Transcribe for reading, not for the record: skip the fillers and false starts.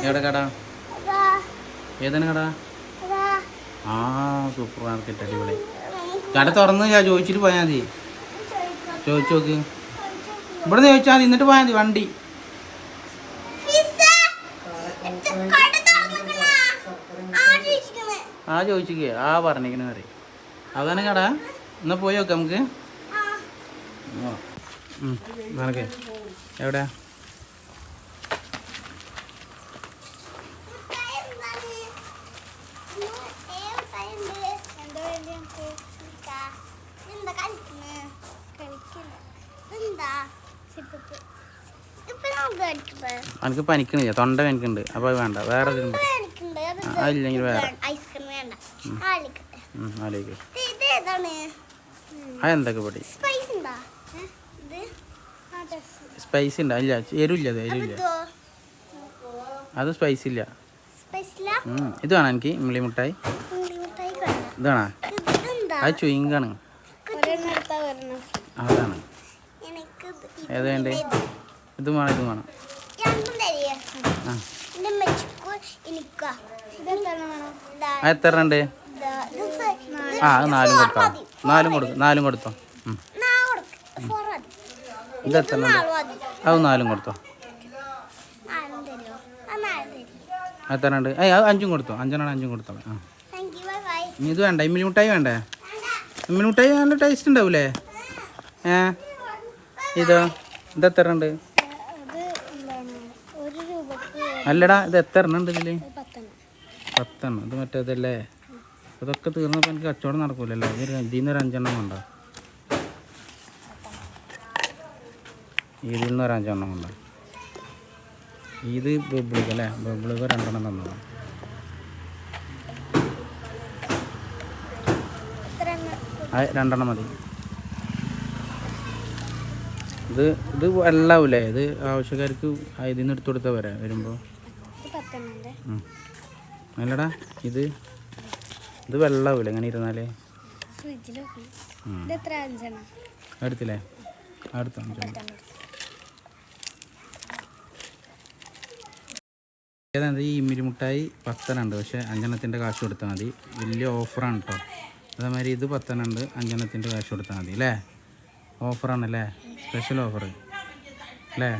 എവിടെ കട? ഏതാണ് കട? ആ സൂപ്പർ മാർക്കറ്റ് അടിപൊളി. കട തുറന്ന് ഞാൻ ചോദിച്ചിട്ട് പോയാൽ മതി. ചോദിച്ചു നോക്ക്. ഇവിടെ നിന്ന് ചോദിച്ചാൽ മതി, എന്നിട്ട് പോയാൽ മതി. വണ്ടി ആ ചോദിച്ചിക്കേ ആ പറഞ്ഞിരിക്കണ പറയും. അതാണ് കട. എന്നാ പോയി നോക്കാം നമുക്ക്. നടക്കേ. എവിടെ? എനിക്ക് പനിക്കണില്ല, തൊണ്ട പനിക്കുന്നുണ്ട്. അപ്പോൾ അത് വേണ്ട, വേറെ ഇതുണ്ട്. അതില്ലെങ്കിൽ വേറെ ആലോചിക്കും. അതെന്തൊക്കെ പൊടി? സ്പൈസ് ഉണ്ടോ? ഇല്ല, എരിവില്ല. അത് എരിവില്ല, അത് സ്പൈസ് ഇല്ല. ഇത് വേണം എനിക്ക്. ഇമ്മിളി മിഠായി ഇത് വേണോ? അത് ചുയിങ്ങാണ്. അതാണ് ഏത് വേണ്ടേ? ഇത് വേണം, ഇത് വേണം. ആ എത്ര ഉണ്ട്? ആ അത് നാലും കൊടുത്തോ. നാലും കൊടുത്തോ. ഇത് എത്ര ഉണ്ട്? അത് നാലും കൊടുത്തോ. എത്ര ഉണ്ട്? അത് 5 കൊടുത്തോ. 5 5 കൊടുത്തോ. ആ ഇത് വേണ്ട. ഇമ്മിലി മിഠായി വേണ്ടേ? ഇമ്മിലി മിഠായി നല്ല ടേസ്റ്റ് ഉണ്ടാവൂലേ? ഇതെത്ര ഉണ്ട്? അല്ലടാ, ഇത് എത്ര എണ്ണം ഉണ്ട് ഇതില്? 10 എണ്ണം. ഇത് മറ്റേതല്ലേ? ഇതൊക്കെ തീർന്നപ്പോൾ എനിക്ക് കച്ചവടം നടക്കൂലല്ലോ. ഇതിൽ നിന്നൊരു 5 എണ്ണം വേണ്ട. ഇതിൽ നിന്നൊരു 5 എണ്ണം വേണ്ട. ഇത് ബബിളിക്ക് അല്ലേ? ബബിളിക്ക് 2 എണ്ണം തന്നതാണ്. അത് 2 എണ്ണം മതി. ഇത് വെള്ളാവൂലേ? ഇത് ആവശ്യക്കാർക്ക് ഇതിൽ നിന്ന് എടുത്തു കൊടുത്താൽ വരാം വരുമ്പോൾ. അല്ലടാ, ഇത് വെള്ളാവൂലേ ഇങ്ങനെ ഇരുന്നാലേ? എടുത്തില്ലേ? അടുത്ത 5 ഏതാണ്ട് ഈ ഇമ്മിലി മിഠായി 10 എണ്ണം ഉണ്ട്. പക്ഷേ 5 എണ്ണത്തിൻ്റെ കാശ് കൊടുത്താൽ മതി. വലിയ ഓഫറാണ് കേട്ടോ. അതേമാതിരി ഇത് 10 എണ്ണം ഉണ്ട്. 5 എണ്ണത്തിൻ്റെ കാശ് കൊടുത്താൽ മതി അല്ലേ? ഓഫറാണല്ലേ? സ്പെഷ്യൽ ഓഫർ അല്ലേ?